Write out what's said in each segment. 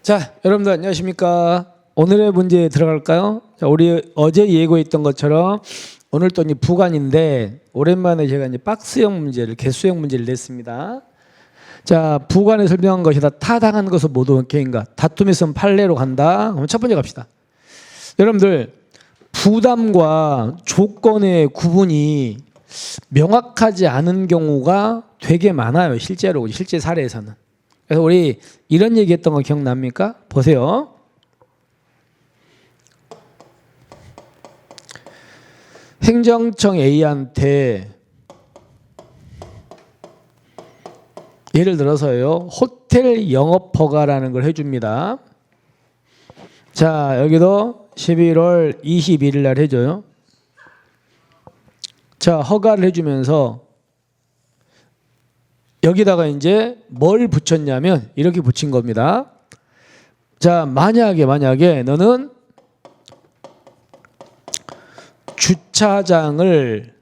자, 여러분들 안녕하십니까? 오늘의 문제 들어갈까요? 자, 우리 어제 예고했던 것처럼 오늘 또 이제 부관인데 오랜만에 제가 이제 박스형 문제를 개수형 문제를 냈습니다. 자, 부관에 설명한 것이다. 타당한 것은 모두 오케이인가? 다툼에서는 판례로 간다. 그럼 첫 번째 갑시다. 여러분들 부담과 조건의 구분이 명확하지 않은 경우가 되게 많아요. 실제로 실제 사례에서는. 그래서 우리 이런 얘기했던 거 기억납니까? 보세요. 행정청 A한테 예를 들어서요, 호텔 영업 허가라는 걸 해줍니다. 자, 여기도 11월 21일 날 해줘요. 자, 허가를 해주면서 여기다가 이제 뭘 붙였냐면 이렇게 붙인 겁니다. 자, 만약에 너는 주차장을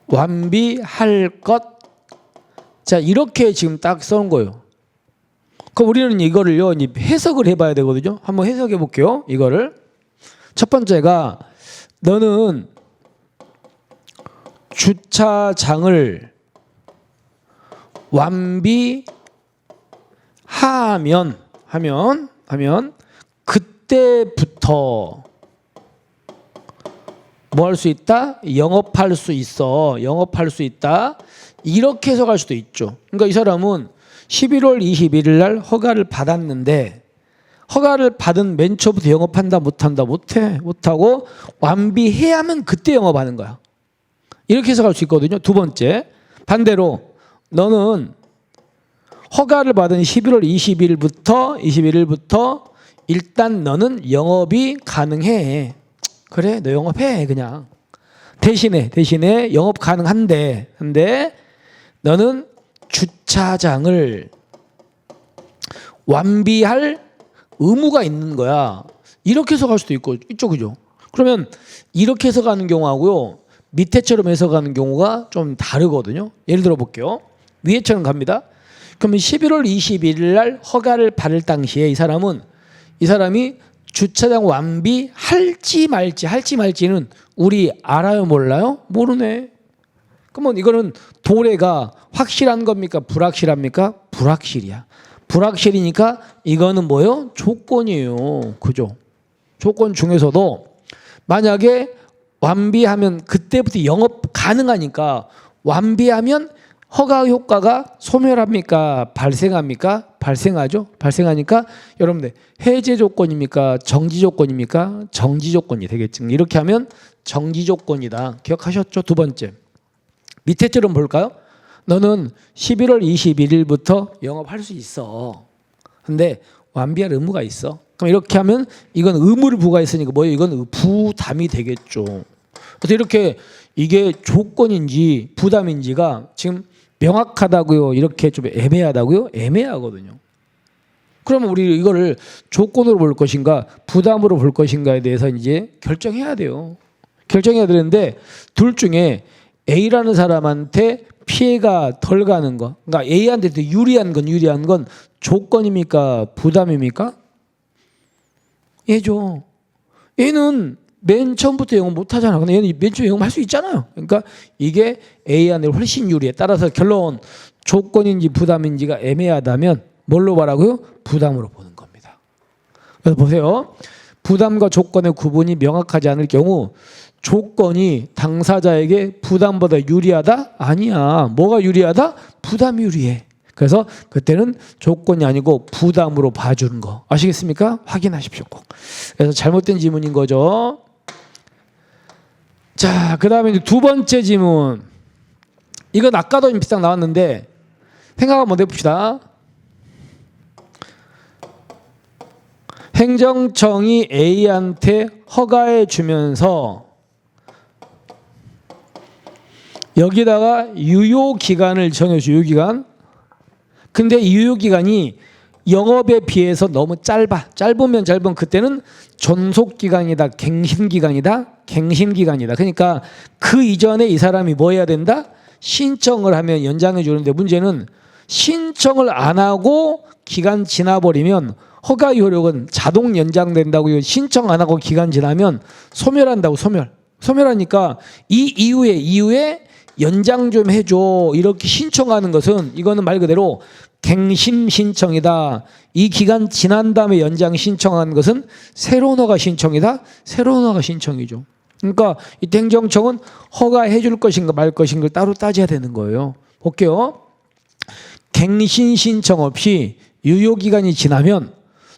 완비할 것, 자, 이렇게 지금 딱 써놓은 거예요. 그럼 우리는 이거를요 해석을 해봐야 되거든요. 한번 해석해 볼게요. 이거를 첫 번째가 너는 주차장을 완비하면 그때부터 뭐 할 수 있다? 영업할 수 있어. 영업할 수 있다. 이렇게 해석할 수도 있죠. 그러니까 이 사람은 11월 21일 날 허가를 받았는데 허가를 받은 맨 초부터 영업한다 못한다 못하고 완비해야만 그때 영업하는 거야. 이렇게 해석할 수 있거든요. 두 번째, 반대로 너는 허가를 받은 11월 21일부터 일단 너는 영업이 가능해. 그래, 너 영업해 그냥. 대신에 영업 가능한데 너는 주차장을 완비할 의무가 있는 거야. 이렇게 해석할 수도 있고 있죠, 그죠? 그러면 이렇게 해석하는 경우하고요 밑에처럼 해석하는 경우가 좀 다르거든요. 예를 들어 볼게요. 위에처럼 갑니다. 그러면 11월 21일 날 허가를 받을 당시에 이 사람이 주차장 완비할지 말지는 우리 알아요, 몰라요? 모르네. 그러면 이거는 도래가 확실한 겁니까? 불확실합니까? 불확실이야. 불확실이니까 이거는 뭐예요? 조건이에요. 그죠? 조건 중에서도 만약에 완비하면 그때부터 영업 가능하니까 완비하면 허가 효과가 소멸합니까? 발생합니까? 발생하죠. 발생하니까 여러분들 해제 조건입니까? 정지 조건입니까? 정지 조건이 되겠지. 이렇게 하면 정지 조건이다. 기억하셨죠? 두 번째. 밑에처럼 볼까요? 너는 11월 21일부터 영업할 수 있어. 근데 완비할 의무가 있어. 그럼 이렇게 하면 이건 의무를 부과했으니까 뭐예요? 이건 부담이 되겠죠. 그래서 이렇게 이게 조건인지 부담인지가 지금 명확하다고요? 이렇게 좀 애매하다고요? 애매하거든요. 그러면 우리 이거를 조건으로 볼 것인가 부담으로 볼 것인가에 대해서 이제 결정해야 돼요. 결정해야 되는데 둘 중에 A라는 사람한테 피해가 덜 가는 거, 그러니까 A한테 유리한 건 조건입니까? 부담입니까? 얘죠. 얘는 맨 처음부터 영업 못 하잖아. 근데 얘는 맨 처음에 영업할 수 있잖아요. 그러니까 이게 A한테 훨씬 유리해. 따라서 결론 조건인지 부담인지가 애매하다면 뭘로 봐라고요? 부담으로 보는 겁니다. 그래서 보세요. 부담과 조건의 구분이 명확하지 않을 경우 조건이 당사자에게 부담보다 유리하다? 아니야. 뭐가 유리하다? 부담이 유리해. 그래서 그때는 조건이 아니고 부담으로 봐주는 거. 아시겠습니까? 확인하십시오 꼭. 그래서 잘못된 지문인 거죠. 자, 그 다음에 두 번째 지문. 이건 아까도 비슷하게 나왔는데 생각 한번 해봅시다. 행정청이 A한테 허가해 주면서 여기다가 유효기간을 정해줘. 유효기간. 근데 유효기간이 영업에 비해서 너무 짧아. 짧으면 그때는 존속기간이다. 갱신기간이다. 그러니까 그 이전에 이 사람이 뭐 해야 된다? 신청을 하면 연장해 주는데 문제는 신청을 안 하고 기간 지나버리면 허가 효력은 자동 연장된다고요. 신청 안 하고 기간 지나면 소멸한다고. 소멸하니까 이 이후에 연장 좀 해줘 이렇게 신청하는 것은 이거는 말 그대로 갱신 신청이다. 이 기간 지난 다음에 연장 신청하는 것은 새로운 허가 신청이다. 새로운 허가 신청이죠. 그러니까 이때 행정청은 허가해 줄 것인가 말 것인가를 따로 따져야 되는 거예요. 볼게요. 갱신 신청 없이 유효기간이 지나면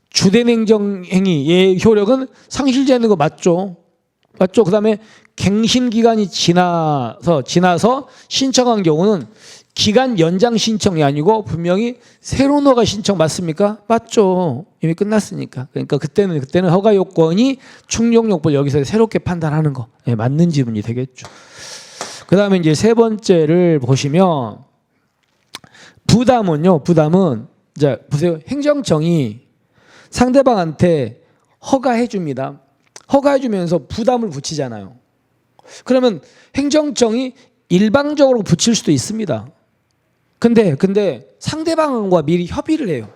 주된 행정행위의 효력은 상실되는 거 맞죠? 맞죠? 그 다음에 갱신 기간이 지나서 신청한 경우는 기간 연장 신청이 아니고 분명히 새로운 허가 신청 맞습니까? 맞죠. 이미 끝났으니까. 그러니까 그때는 허가 요건이 충족 여부를 여기서 새롭게 판단하는 거. 네, 맞는 지문이 되겠죠. 그 다음에 이제 세 번째를 보시면 부담은 이제 보세요. 행정청이 상대방한테 허가해 줍니다. 허가해 주면서 부담을 붙이잖아요. 그러면 행정청이 일방적으로 붙일 수도 있습니다. 근데 상대방과 미리 협의를 해요.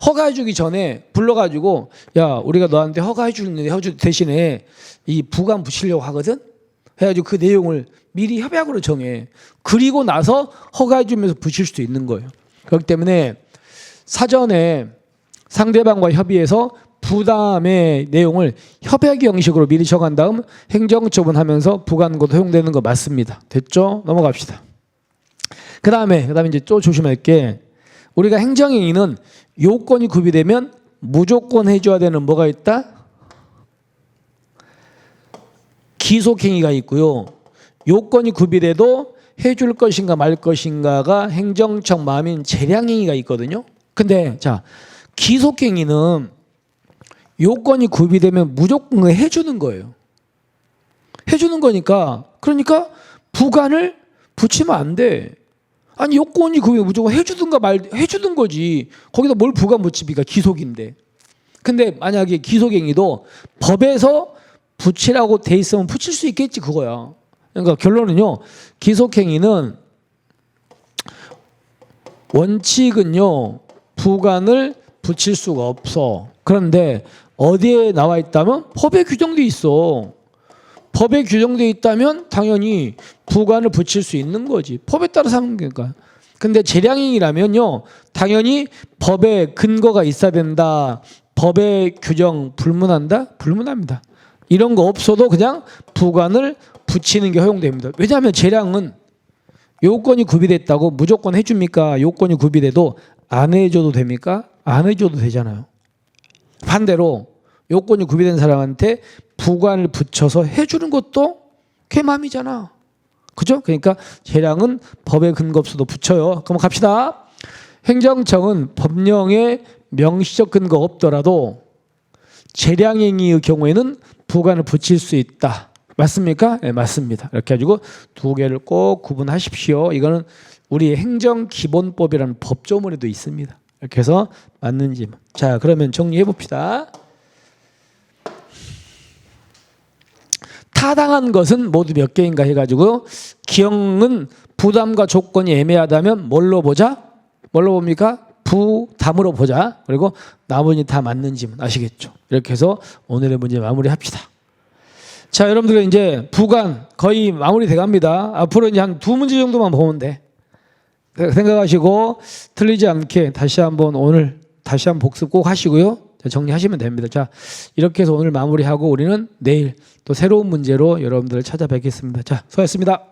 허가해 주기 전에 불러가지고 야 우리가 너한테 허가해 주는데 대신에 이 부감 붙이려고 하거든. 해가지고 그 내용을 미리 협약으로 정해. 그리고 나서 허가해 주면서 붙일 수도 있는 거예요. 그렇기 때문에 사전에 상대방과 협의해서 부담의 내용을 협약 형식으로 미리 정한 다음 행정처분하면서 부과권도 허용되는 거 맞습니다. 됐죠? 넘어갑시다. 그 다음에 이제 또 조심할 게 우리가 행정행위는 요건이 구비되면 무조건 해줘야 되는 뭐가 있다? 기속행위가 있고요. 요건이 구비돼도 해줄 것인가 말 것인가가 행정청 마음인 재량행위가 있거든요. 근데 자 기속행위는 요건이 구비되면 무조건 해주는 거예요. 해주는 거니까 그러니까 부관을 붙이면 안 돼. 아니 요건이 구비되면 무조건 해주든가 해주든 거지. 거기다 뭘 부관 붙입니까? 기속인데. 근데 만약에 기속행위도 법에서 붙이라고 돼 있으면 붙일 수 있겠지 그거야. 그러니까 결론은요. 기속행위는 원칙은요. 부관을 붙일 수가 없어. 그런데 어디에 나와 있다면 법에 규정돼 있어. 법에 규정돼 있다면 당연히 부관을 붙일 수 있는 거지. 법에 따라서 하는 거니까. 근데 재량행위라면요. 당연히 법에 근거가 있어야 된다. 법의 규정 불문한다? 불문합니다. 이런 거 없어도 그냥 부관을 붙이는 게 허용됩니다. 왜냐하면 재량은 요건이 구비됐다고 무조건 해줍니까? 요건이 구비돼도 안 해줘도 됩니까? 안 해줘도 되잖아요. 반대로 요건이 구비된 사람한테 부관을 붙여서 해주는 것도 걔 맘이잖아. 그죠? 그러니까 재량은 법에 근거 없어도 붙여요. 그럼 갑시다. 행정청은 법령에 명시적 근거 없더라도 재량행위의 경우에는 부관을 붙일 수 있다. 맞습니까? 네, 맞습니다. 이렇게 해가지고 두 개를 꼭 구분하십시오. 이거는 우리 행정기본법이라는 법조문에도 있습니다. 이렇게 해서 맞는지. 자, 그러면 정리해 봅시다. 타당한 것은 모두 몇 개인가 해가지고 기형은 부담과 조건이 애매하다면 뭘로 보자? 뭘로 봅니까? 부담으로 보자. 그리고 나머지 다 맞는지 아시겠죠? 이렇게 해서 오늘의 문제 마무리합시다. 자, 여러분들 이제 부관 거의 마무리 돼갑니다. 앞으로 이제 한 두 문제 정도만 보면 돼. 생각하시고 틀리지 않게 다시 한번 복습 꼭 하시고요. 정리하시면 됩니다. 자, 이렇게 해서 오늘 마무리하고 우리는 내일 또 새로운 문제로 여러분들을 찾아뵙겠습니다. 자, 수고하셨습니다.